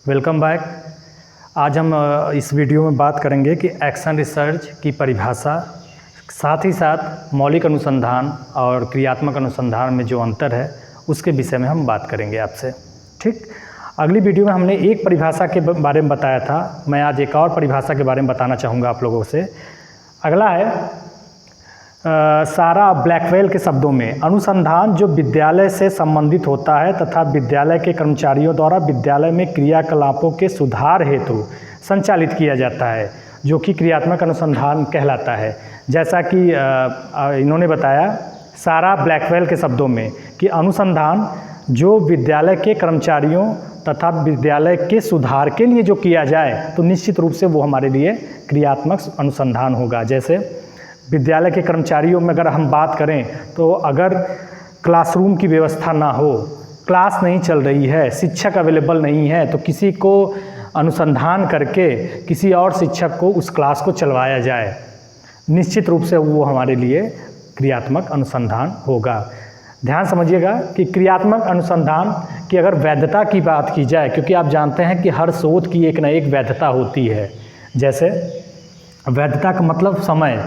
Welcome back. आज हम इस वीडियो में बात करेंगे कि एक्शन रिसर्च की परिभाषा, साथ ही साथ मौलिक अनुसंधान और क्रियात्मक अनुसंधान में जो अंतर है उसके विषय में हम बात करेंगे आपसे। ठीक, अगली वीडियो में हमने एक परिभाषा के बारे में बताया था, मैं आज एक और परिभाषा के बारे में बताना चाहूँगा आप लोगों से। अगला है सारा ब्लैकवेल के शब्दों में, अनुसंधान जो विद्यालय से संबंधित होता है तथा विद्यालय के कर्मचारियों द्वारा विद्यालय में क्रियाकलापों के सुधार हेतु संचालित किया जाता है, जो कि क्रियात्मक अनुसंधान कहलाता है। जैसा कि इन्होंने बताया सारा ब्लैकवेल के शब्दों में कि अनुसंधान जो विद्यालय के कर्मचारियों तथा विद्यालय के सुधार के लिए जो किया जाए तो निश्चित रूप से वो हमारे लिए क्रियात्मक अनुसंधान होगा। जैसे विद्यालय के कर्मचारियों में अगर हम बात करें तो अगर क्लासरूम की व्यवस्था ना हो, क्लास नहीं चल रही है, शिक्षक अवेलेबल नहीं है, तो किसी को अनुसंधान करके किसी और शिक्षक को उस क्लास को चलवाया जाए, निश्चित रूप से वो हमारे लिए क्रियात्मक अनुसंधान होगा। ध्यान समझिएगा कि क्रियात्मक अनुसंधान की अगर वैधता की बात की जाए, क्योंकि आप जानते हैं कि हर शोध की एक न एक वैधता होती है। जैसे वैधता का मतलब समय,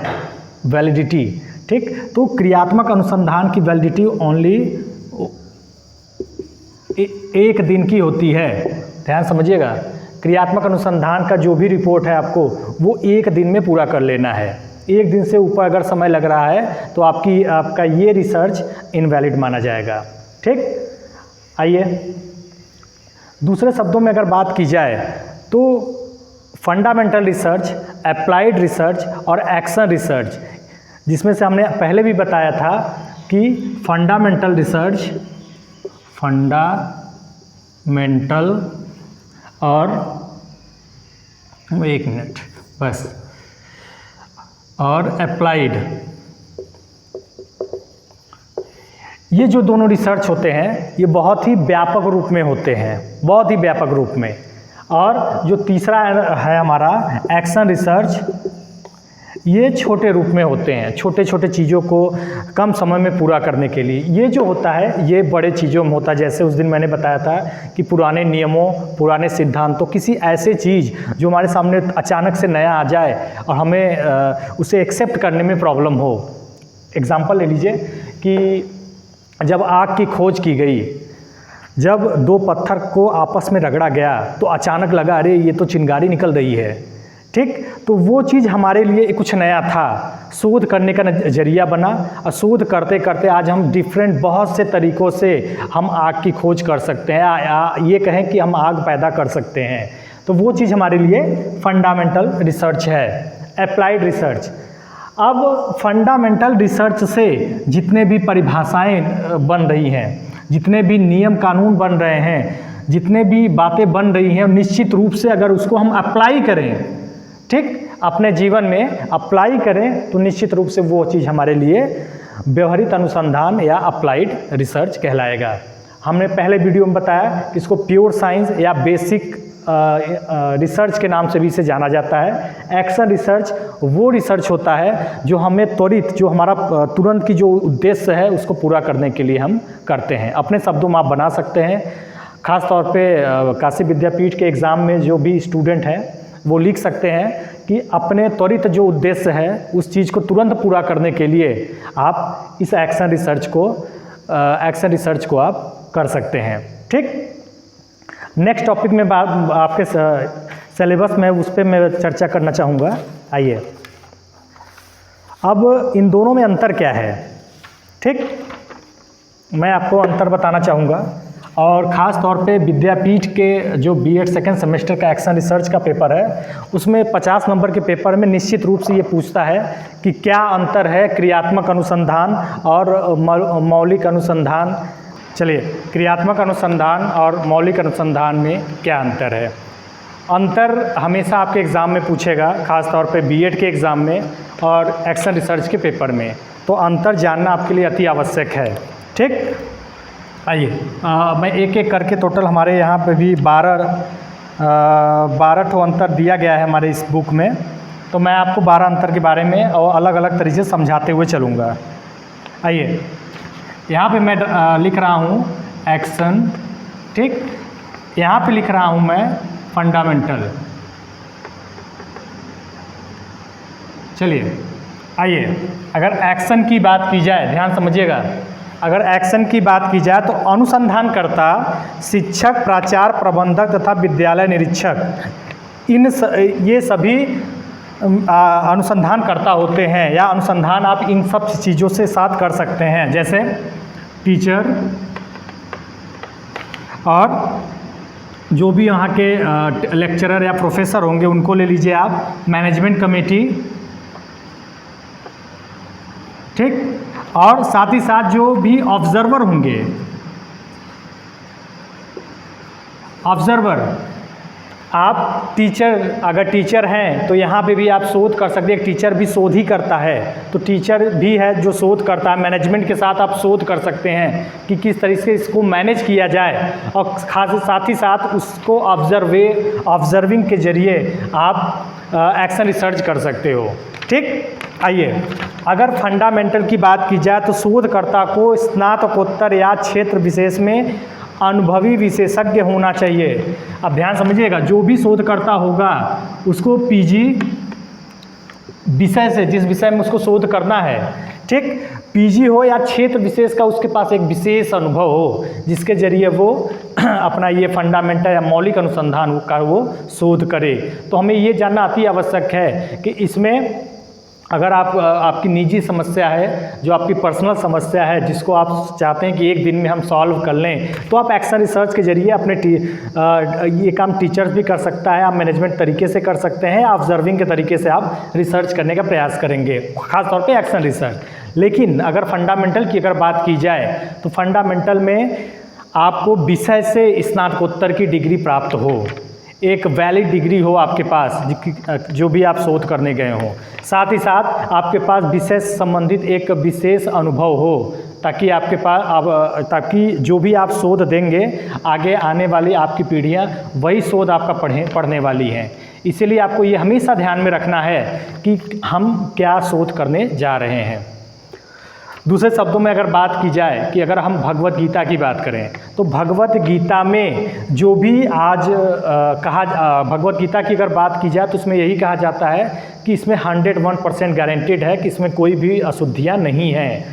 वैलिडिटी। ठीक, तो क्रियात्मक अनुसंधान की वैलिडिटी ओनली एक दिन की होती है। ध्यान समझिएगा, क्रियात्मक अनुसंधान का जो भी रिपोर्ट है आपको वो एक दिन में पूरा कर लेना है। एक दिन से ऊपर अगर समय लग रहा है तो आपका ये रिसर्च इनवैलिड माना जाएगा। ठीक, आइए दूसरे शब्दों में अगर बात की जाए तो फंडामेंटल रिसर्च, अप्लाइड रिसर्च और एक्शन रिसर्च, जिसमें से हमने पहले भी बताया था कि फंडामेंटल रिसर्च, फंडामेंटल और एक मिनट बस, और अप्लाइड, ये जो दोनों रिसर्च होते हैं ये बहुत ही व्यापक रूप में होते हैं, बहुत ही व्यापक रूप में। और जो तीसरा है हमारा एक्शन रिसर्च, ये छोटे रूप में होते हैं, छोटे छोटे चीज़ों को कम समय में पूरा करने के लिए। ये जो होता है ये बड़े चीज़ों में होता है। जैसे उस दिन मैंने बताया था कि पुराने नियमों, पुराने सिद्धांतों, किसी ऐसे चीज़ जो हमारे सामने अचानक से नया आ जाए और हमें उसे एक्सेप्ट करने में प्रॉब्लम हो। एग्जाम्पल ले लीजिए कि जब आग की खोज की गई, जब दो पत्थर को आपस में रगड़ा गया तो अचानक लगा अरे ये तो चिंगारी निकल रही है। ठीक, तो वो चीज़ हमारे लिए कुछ नया था, शोध करने का नज़रिया बना, और शोध करते करते आज हम डिफरेंट बहुत से तरीक़ों से हम आग की खोज कर सकते हैं, ये कहें कि हम आग पैदा कर सकते हैं। तो वो चीज़ हमारे लिए फंडामेंटल रिसर्च है। अप्लाइड रिसर्च, अब फंडामेंटल रिसर्च से जितने भी परिभाषाएं बन रही हैं, जितने भी नियम कानून बन रहे हैं, जितने भी बातें बन रही हैं, निश्चित रूप से अगर उसको हम अप्लाई करें, ठीक, अपने जीवन में अप्लाई करें तो निश्चित रूप से वो चीज़ हमारे लिए व्यवहारिक अनुसंधान या अप्लाइड रिसर्च कहलाएगा। हमने पहले वीडियो में बताया कि इसको प्योर साइंस या बेसिक रिसर्च के नाम से भी इसे जाना जाता है। एक्शन रिसर्च वो रिसर्च होता है जो हमें त्वरित, जो हमारा तुरंत की जो उद्देश्य है उसको पूरा करने के लिए हम करते हैं। अपने शब्दों में आप बना सकते हैं। ख़ास तौर पे काशी विद्यापीठ के एग्ज़ाम में जो भी स्टूडेंट हैं वो लिख सकते हैं कि अपने त्वरित जो उद्देश्य है उस चीज़ को तुरंत पूरा करने के लिए आप इस एक्शन रिसर्च को आप कर सकते हैं। ठीक, नेक्स्ट टॉपिक में आपके सिलेबस में उस पर मैं चर्चा करना चाहूँगा। आइए, अब इन दोनों में अंतर क्या है। ठीक, मैं आपको अंतर बताना चाहूँगा, और ख़ास तौर पे विद्यापीठ के जो बीएड सेकेंड सेमेस्टर का एक्शन रिसर्च का पेपर है उसमें 50 नंबर के पेपर में निश्चित रूप से ये पूछता है कि क्या अंतर है क्रियात्मक अनुसंधान और मौलिक अनुसंधान। चलिए, क्रियात्मक अनुसंधान और मौलिक अनुसंधान में क्या अंतर है। अंतर हमेशा आपके एग्ज़ाम में पूछेगा, ख़ास तौर पे बीएड के एग्ज़ाम में और एक्शन रिसर्च के पेपर में, तो अंतर जानना आपके लिए अति आवश्यक है। ठीक, आइए मैं एक एक करके, टोटल हमारे यहाँ पे भी 12 ठो अंतर दिया गया है हमारे इस बुक में, तो मैं आपको 12 अंतर के बारे में और अलग अलग तरीके से समझाते हुए चलूँगा। आइए, यहाँ पे मैं लिख रहा हूँ एक्शन, ठीक, यहाँ पे लिख रहा हूँ मैं फंडामेंटल। चलिए आइए, अगर एक्शन की बात की जाए, ध्यान समझिएगा, अगर एक्शन की बात की जाए तो अनुसंधानकर्ता शिक्षक, प्राचार्य, प्रबंधक तथा विद्यालय निरीक्षक ये सभी अनुसंधानकर्ता होते हैं, या अनुसंधान आप इन सब चीज़ों से साथ कर सकते हैं, जैसे टीचर और जो भी यहाँ के लेक्चरर या प्रोफेसर होंगे उनको ले लीजिए आप, मैनेजमेंट कमेटी, ठीक, और साथ ही साथ जो भी ऑब्जर्वर होंगे, ऑब्जर्वर, आप टीचर, अगर टीचर हैं तो यहाँ पे भी आप शोध कर सकते हैं, टीचर भी शोध ही करता है, तो टीचर भी है जो शोध करता है। मैनेजमेंट के साथ आप शोध कर सकते हैं कि किस तरीके से इसको मैनेज किया जाए, और खास साथ ही साथ उसको ऑब्जर्विंग के जरिए आप एक्शन रिसर्च कर सकते हो, ठीक। आइए, अगर फंडामेंटल की बात की जाए तो शोधकर्ता को स्नातकोत्तर या क्षेत्र विशेष में अनुभवी विशेषज्ञ होना चाहिए। अब ध्यान समझिएगा, जो भी शोधकर्ता होगा उसको पीजी विषय से, जिस विषय में उसको शोध करना है, ठीक, पीजी हो या क्षेत्र विशेष का उसके पास एक विशेष अनुभव हो, जिसके जरिए वो अपना ये फंडामेंटल या मौलिक अनुसंधान का वो शोध करे। तो हमें ये जानना अति आवश्यक है कि इसमें अगर आपकी निजी समस्या है, जो आपकी पर्सनल समस्या है, जिसको आप चाहते हैं कि एक दिन में हम सॉल्व कर लें, तो आप एक्शन रिसर्च के जरिए अपने ये काम टीचर्स भी कर सकता है, आप मैनेजमेंट तरीके से कर सकते हैं, ऑब्जर्विंग के तरीके से आप रिसर्च करने का प्रयास करेंगे, खासतौर पे एक्शन रिसर्च। लेकिन अगर फंडामेंटल की अगर बात की जाए तो फंडामेंटल में आपको विषय से स्नातकोत्तर की डिग्री प्राप्त हो, एक वैलिड डिग्री हो आपके पास, जो भी आप शोध करने गए हों, साथ ही साथ आपके पास विषय से संबंधित एक विशेष अनुभव हो, ताकि आपके पास ताकि जो भी आप शोध देंगे आगे आने वाली आपकी पीढ़ियां वही शोध आपका पढ़ने वाली हैं। इसीलिए आपको ये हमेशा ध्यान में रखना है कि हम क्या शोध करने जा रहे हैं। दूसरे शब्दों में अगर बात की जाए कि अगर हम भगवत गीता की बात करें तो भगवत गीता में जो भी आज भगवत गीता की अगर बात की जाए तो उसमें यही कहा जाता है कि इसमें 101% गारंटेड है कि इसमें कोई भी अशुद्धियाँ नहीं हैं,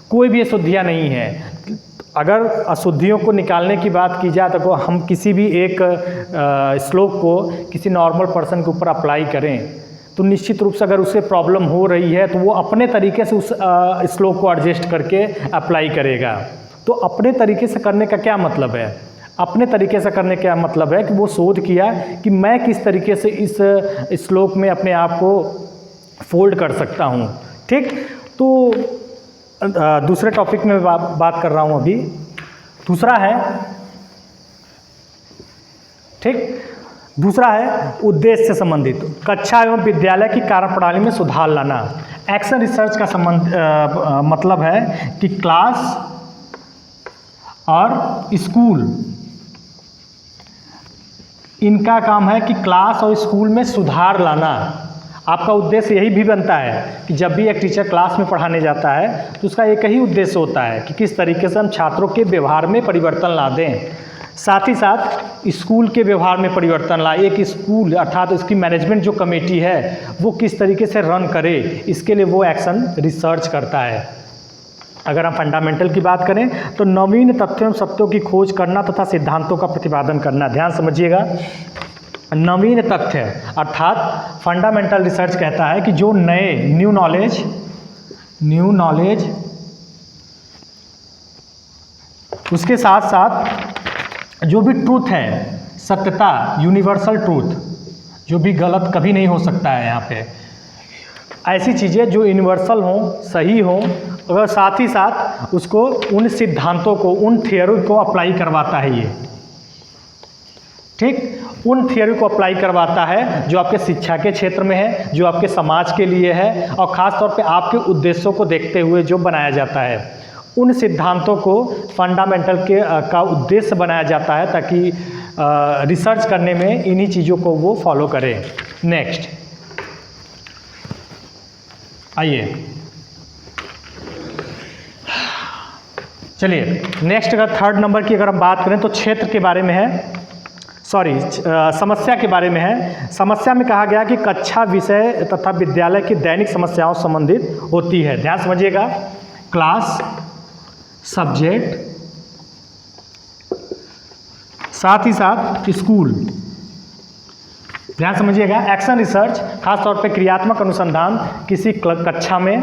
कोई भी अशुद्धियाँ नहीं हैं। अगर अशुद्धियों को निकालने की बात की जाए तो हम किसी भी एक श्लोक को किसी नॉर्मल पर्सन के ऊपर अप्लाई करें तो निश्चित रूप से अगर उससे प्रॉब्लम हो रही है तो वो अपने तरीके से उस श्लोक को एडजस्ट करके अप्लाई करेगा। तो अपने तरीके से करने का क्या मतलब है? अपने तरीके से करने का मतलब है कि वो शोध किया कि मैं किस तरीके से इस श्लोक में अपने आप को फोल्ड कर सकता हूँ, ठीक। तो दूसरे टॉपिक में बात कर रहा हूँ अभी। दूसरा है, ठीक, दूसरा है उद्देश्य से संबंधित, कक्षा एवं विद्यालय की कार्यप्रणाली में सुधार लाना। एक्शन रिसर्च का मतलब है कि क्लास और स्कूल, इनका काम है कि क्लास और स्कूल में सुधार लाना। आपका उद्देश्य यही भी बनता है कि जब भी एक टीचर क्लास में पढ़ाने जाता है तो उसका एक ही उद्देश्य होता है कि किस तरीके से हम छात्रों के व्यवहार में परिवर्तन ला दें, साथ ही साथ स्कूल के व्यवहार में परिवर्तन लाए। एक स्कूल अर्थात उसकी मैनेजमेंट जो कमेटी है वो किस तरीके से रन करे, इसके लिए वो एक्शन रिसर्च करता है। अगर हम फंडामेंटल की बात करें तो नवीन तथ्यों सत्यों की खोज करना तथा सिद्धांतों का प्रतिपादन करना। ध्यान समझिएगा, नवीन तथ्य अर्थात फंडामेंटल रिसर्च कहता है कि जो नए न्यू नॉलेज उसके साथ साथ जो भी ट्रूथ है, सत्यता, यूनिवर्सल ट्रूथ, जो भी गलत कभी नहीं हो सकता है, यहाँ पे ऐसी चीज़ें जो यूनिवर्सल हों, सही हों, और साथ ही साथ उसको उन सिद्धांतों को, उन थियोरी को अप्लाई करवाता है ये, ठीक, उन थियोरी को अप्लाई करवाता है जो आपके शिक्षा के क्षेत्र में है, जो आपके समाज के लिए है, और ख़ास तौर पे आपके उद्देश्यों को देखते हुए जो बनाया जाता है। उन सिद्धांतों को फंडामेंटल का उद्देश्य बनाया जाता है ताकि रिसर्च करने में इन्हीं चीज़ों को वो फॉलो करें। नेक्स्ट आइए, चलिए नेक्स्ट अगर थर्ड नंबर की अगर हम बात करें तो क्षेत्र के बारे में है। समस्या के बारे में है। समस्या में कहा गया कि कक्षा विषय तथा विद्यालय की दैनिक समस्याओं से संबंधित होती है। ध्यान समझिएगा, क्लास, सब्जेक्ट, साथ ही साथ स्कूल। ध्यान समझिएगा, एक्शन रिसर्च खास तौर पे क्रियात्मक अनुसंधान किसी कक्षा में,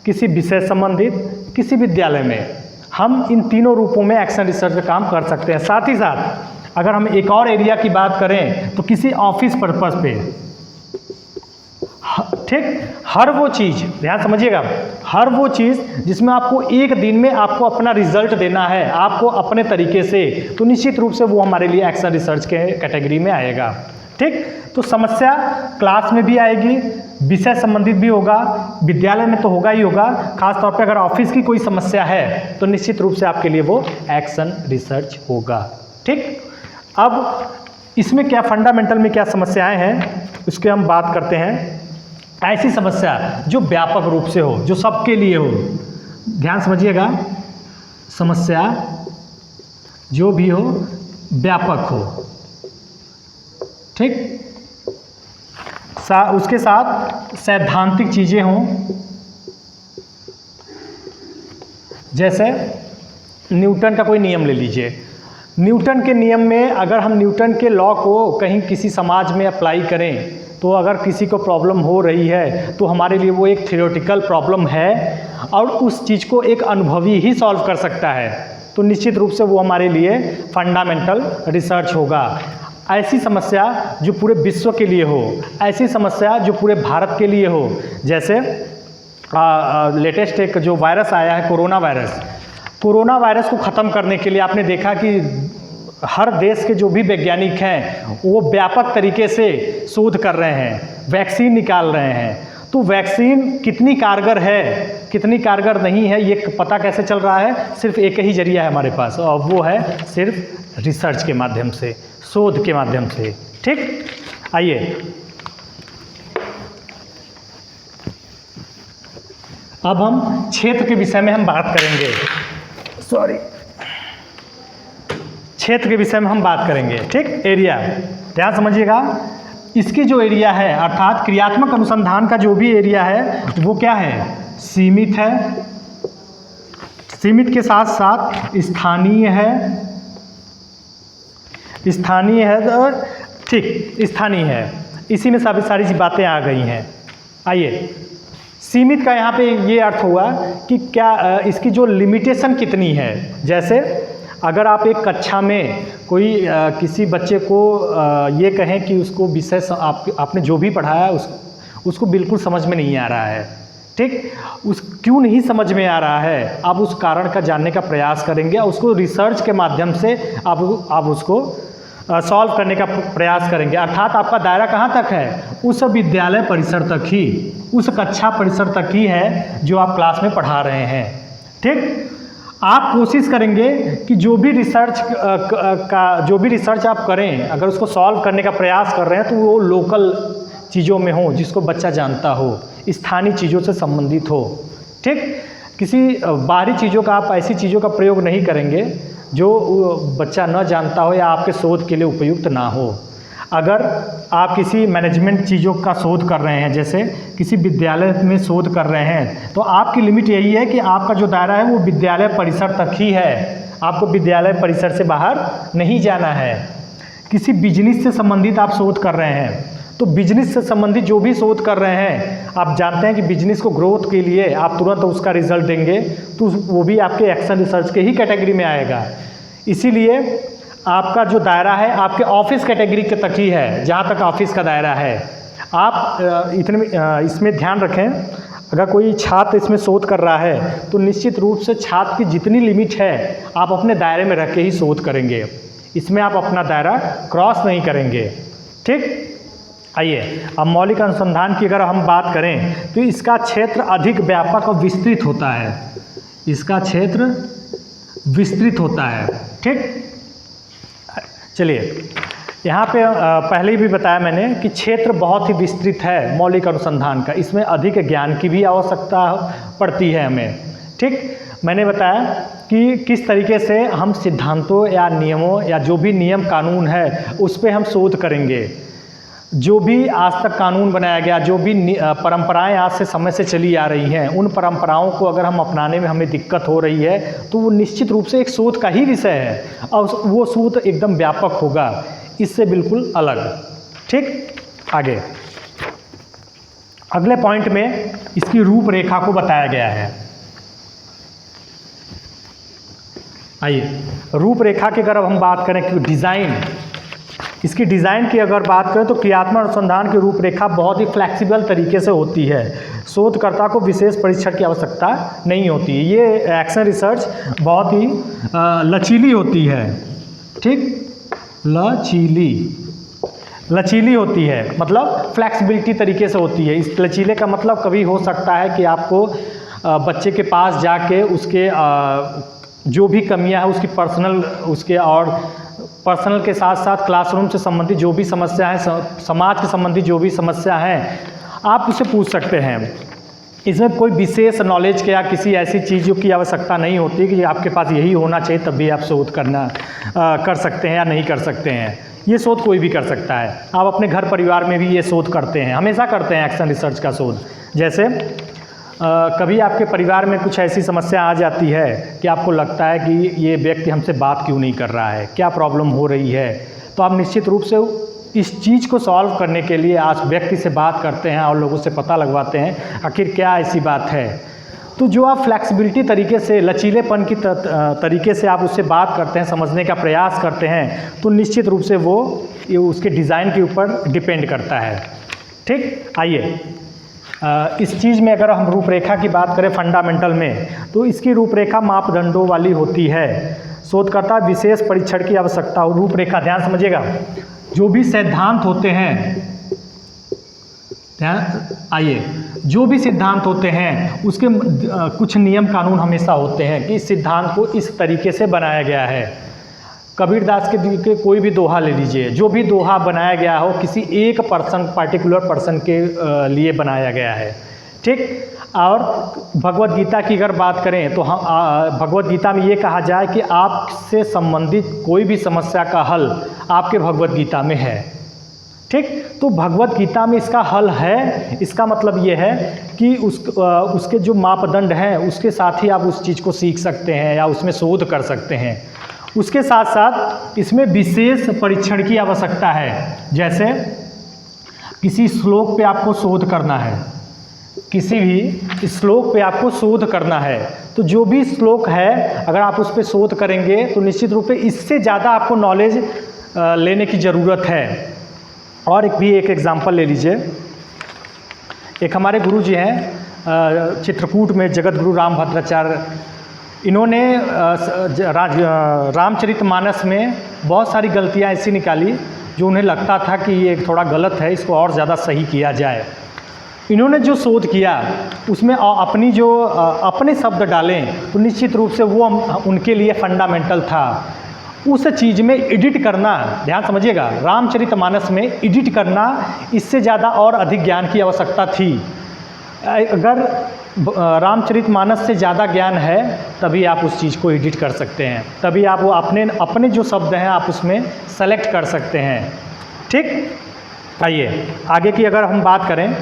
किसी विषय संबंधित, किसी विद्यालय में, हम इन तीनों रूपों में एक्शन रिसर्च का काम कर सकते हैं। साथ ही साथ अगर हम एक और एरिया की बात करें तो किसी ऑफिस पर्पस पे, ठीक, हर वो चीज़, ध्यान समझिएगा, हर वो चीज़ जिसमें आपको एक दिन में आपको अपना रिजल्ट देना है आपको अपने तरीके से, तो निश्चित रूप से वो हमारे लिए एक्शन रिसर्च के कैटेगरी में आएगा। ठीक, तो समस्या क्लास में भी आएगी, विषय संबंधित भी होगा, विद्यालय में तो होगा ही होगा, खास तौर पे अगर ऑफिस की कोई समस्या है तो निश्चित रूप से आपके लिए वो एक्शन रिसर्च होगा। ठीक, अब इसमें क्या फंडामेंटल में क्या समस्याएं हैं उसके हम बात करते हैं। ऐसी समस्या जो व्यापक रूप से हो, जो सबके लिए हो। ध्यान समझिएगा, समस्या जो भी हो व्यापक हो। ठीक, उसके साथ सैद्धांतिक चीज़ें हों, जैसे न्यूटन का कोई नियम ले लीजिए। न्यूटन के नियम में अगर हम न्यूटन के लॉ को कहीं किसी समाज में अप्लाई करें तो अगर किसी को प्रॉब्लम हो रही है तो हमारे लिए वो एक थ्योरेटिकल प्रॉब्लम है और उस चीज़ को एक अनुभवी ही सॉल्व कर सकता है, तो निश्चित रूप से वो हमारे लिए फंडामेंटल रिसर्च होगा। ऐसी समस्या जो पूरे विश्व के लिए हो, ऐसी समस्या जो पूरे भारत के लिए हो, जैसे लेटेस्ट एक जो वायरस आया है कोरोना वायरस को ख़त्म करने के लिए आपने देखा कि हर देश के जो भी वैज्ञानिक हैं वो व्यापक तरीके से शोध कर रहे हैं, वैक्सीन निकाल रहे हैं। तो वैक्सीन कितनी कारगर है, कितनी कारगर नहीं है, ये पता कैसे चल रहा है? सिर्फ एक ही जरिया है हमारे पास और वो है सिर्फ रिसर्च के माध्यम से, शोध के माध्यम से। ठीक, आइए अब हम क्षेत्र के विषय में हम बात करेंगे। क्षेत्र के विषय में हम बात करेंगे। ठीक, एरिया, ध्यान समझिएगा, इसकी जो एरिया है अर्थात क्रियात्मक अनुसंधान का जो भी एरिया है वो क्या है? सीमित है। सीमित के साथ साथ स्थानीय है, ठीक, स्थानीय है। इसी में सारी बातें आ गई हैं। आइए, सीमित का यहाँ पे ये अर्थ हुआ कि क्या इसकी जो लिमिटेशन कितनी है। जैसे अगर आप एक कक्षा में कोई किसी बच्चे को ये कहें कि उसको विषय आपने जो भी पढ़ाया उसको बिल्कुल समझ में नहीं आ रहा है। ठीक, क्यों नहीं समझ में आ रहा है, आप उस कारण का जानने का प्रयास करेंगे और उसको रिसर्च के माध्यम से आप उसको सॉल्व करने का प्रयास करेंगे। अर्थात आपका दायरा कहाँ तक है? उस विद्यालय परिसर तक ही, उस कक्षा परिसर तक ही है जो आप क्लास में पढ़ा रहे हैं। ठीक, आप कोशिश करेंगे कि जो भी रिसर्च आप करें, अगर उसको सॉल्व करने का प्रयास कर रहे हैं तो वो लोकल चीज़ों में हो, जिसको बच्चा जानता हो, स्थानीय चीज़ों से संबंधित हो। ठीक, किसी बाहरी चीज़ों का, आप ऐसी चीज़ों का प्रयोग नहीं करेंगे जो बच्चा न जानता हो या आपके शोध के लिए उपयुक्त ना हो। अगर आप किसी मैनेजमेंट चीज़ों का शोध कर रहे हैं, जैसे किसी विद्यालय में शोध कर रहे हैं, तो आपकी लिमिट यही है कि आपका जो दायरा है वो विद्यालय परिसर तक ही है, आपको विद्यालय परिसर से बाहर नहीं जाना है। किसी बिजनेस से संबंधित आप शोध कर रहे हैं, तो बिजनेस से संबंधित जो भी शोध कर रहे हैं, आप जानते हैं कि बिजनेस को ग्रोथ के लिए आप तुरंत उसका रिजल्ट देंगे, तो वो भी आपके एक्शन रिसर्च के ही कैटेगरी में आएगा। इसीलिए आपका जो दायरा है आपके ऑफिस कैटेगरी के तक ही है, जहाँ तक ऑफिस का दायरा है। आप इसमें ध्यान रखें, अगर कोई छात्र इसमें शोध कर रहा है तो निश्चित रूप से छात्र की जितनी लिमिट है आप अपने दायरे में रख के ही शोध करेंगे, इसमें आप अपना दायरा क्रॉस नहीं करेंगे। ठीक, आइए अब मौलिक अनुसंधान की अगर हम बात करें तो इसका क्षेत्र अधिक व्यापक और विस्तृत होता है, इसका क्षेत्र विस्तृत होता है। ठीक, चलिए यहाँ पे पहले ही भी बताया मैंने कि क्षेत्र बहुत ही विस्तृत है मौलिक अनुसंधान का, इसमें अधिक ज्ञान की भी आवश्यकता पड़ती है हमें। ठीक, मैंने बताया कि किस तरीके से हम सिद्धांतों या नियमों या जो भी नियम कानून है उस पर हम शोध करेंगे। जो भी आज तक कानून बनाया गया, जो भी परंपराएं आज से समय से चली आ रही हैं, उन परंपराओं को अगर हम अपनाने में हमें दिक्कत हो रही है तो वो निश्चित रूप से एक शोध का ही विषय है और वो शोध एकदम व्यापक होगा, इससे बिल्कुल अलग। ठीक, आगे अगले पॉइंट में इसकी रूपरेखा को बताया गया है। आइए रूपरेखा की अगर हम बात करें कि डिज़ाइन, इसकी डिज़ाइन की अगर बात करें तो क्रियात्मक अनुसंधान की रूपरेखा बहुत ही फ्लेक्सिबल तरीके से होती है। शोधकर्ता को विशेष परीक्षण की आवश्यकता नहीं होती। ये एक्शन रिसर्च बहुत ही लचीली होती है। ठीक, लचीली होती है, मतलब फ्लेक्सिबिलिटी तरीके से होती है। इस लचीले का मतलब कभी हो सकता है कि आपको बच्चे के पास जाके उसके जो भी कमियां हैं उसकी पर्सनल के साथ साथ क्लासरूम से संबंधित जो भी समस्या है, समाज के संबंधित जो भी समस्या हैं, आप उससे पूछ सकते हैं। इसमें कोई विशेष नॉलेज के या किसी ऐसी चीज़ों की आवश्यकता नहीं होती कि आपके पास यही होना चाहिए तब भी आप शोध कर सकते हैं या नहीं कर सकते हैं। ये शोध कोई भी कर सकता है। आप अपने घर परिवार में भी ये शोध करते हैं, हमेशा करते हैं एक्शन रिसर्च का शोध। जैसे कभी आपके परिवार में कुछ ऐसी समस्या आ जाती है कि आपको लगता है कि ये व्यक्ति हमसे बात क्यों नहीं कर रहा है, क्या प्रॉब्लम हो रही है, तो आप निश्चित रूप से इस चीज़ को सॉल्व करने के लिए आज व्यक्ति से बात करते हैं और लोगों से पता लगवाते हैं आखिर क्या ऐसी बात है। तो जो आप फ्लेक्सिबिलिटी तरीके से, लचीलेपन की तरीके से आप उससे बात करते हैं, समझने का प्रयास करते हैं, तो निश्चित रूप से वो उसके डिज़ाइन के ऊपर डिपेंड करता है। ठीक, आइए इस चीज़ में अगर हम रूपरेखा की बात करें फंडामेंटल में, तो इसकी रूपरेखा मापदंडों वाली होती है। शोधकर्ता विशेष परीक्षण की आवश्यकता हो। रूपरेखा ध्यान समझिएगा, जो भी सिद्धांत होते हैं, आइए जो भी सिद्धांत होते हैं उसके कुछ नियम कानून हमेशा होते हैं कि इस सिद्धांत को इस तरीके से बनाया गया है। कबीरदास के कोई भी दोहा ले लीजिए, जो भी दोहा बनाया गया हो किसी एक पर्टिकुलर पर्सन के लिए बनाया गया है। ठीक, और भगवत गीता की अगर बात करें तो हम भगवत गीता में ये कहा जाए कि आपसे संबंधित कोई भी समस्या का हल आपके भगवत गीता में है। ठीक, तो भगवत गीता में इसका हल है, इसका मतलब ये है कि उसके जो मापदंड हैं उसके साथ ही आप उस चीज़ को सीख सकते हैं या उसमें शोध कर सकते हैं। उसके साथ साथ इसमें विशेष परीक्षण की आवश्यकता है। जैसे किसी श्लोक पे आपको शोध करना है, किसी भी श्लोक पे आपको शोध करना है, तो जो भी श्लोक है अगर आप उस पर शोध करेंगे तो निश्चित रूप से इससे ज़्यादा आपको नॉलेज लेने की ज़रूरत है। और एक एग्जाम्पल ले लीजिए। एक हमारे गुरु जी हैं चित्रकूट में, जगत गुरु रामभद्राचार्य। इन्होंने रामचरितमानस में बहुत सारी गलतियाँ ऐसी निकाली जो उन्हें लगता था कि ये थोड़ा गलत है, इसको और ज़्यादा सही किया जाए। इन्होंने जो शोध किया उसमें अपने शब्द डालें तो निश्चित रूप से वो उनके लिए फंडामेंटल था। उस चीज़ में एडिट करना, ध्यान समझिएगा, रामचरितमानस में एडिट करना, इससे ज़्यादा और अधिक ज्ञान की आवश्यकता थी। अगर रामचरितमानस से ज़्यादा ज्ञान है तभी आप उस चीज़ को एडिट कर सकते हैं, तभी आप वो अपने जो शब्द हैं आप उसमें सेलेक्ट कर सकते हैं। ठीक, आइए आगे की अगर हम बात करें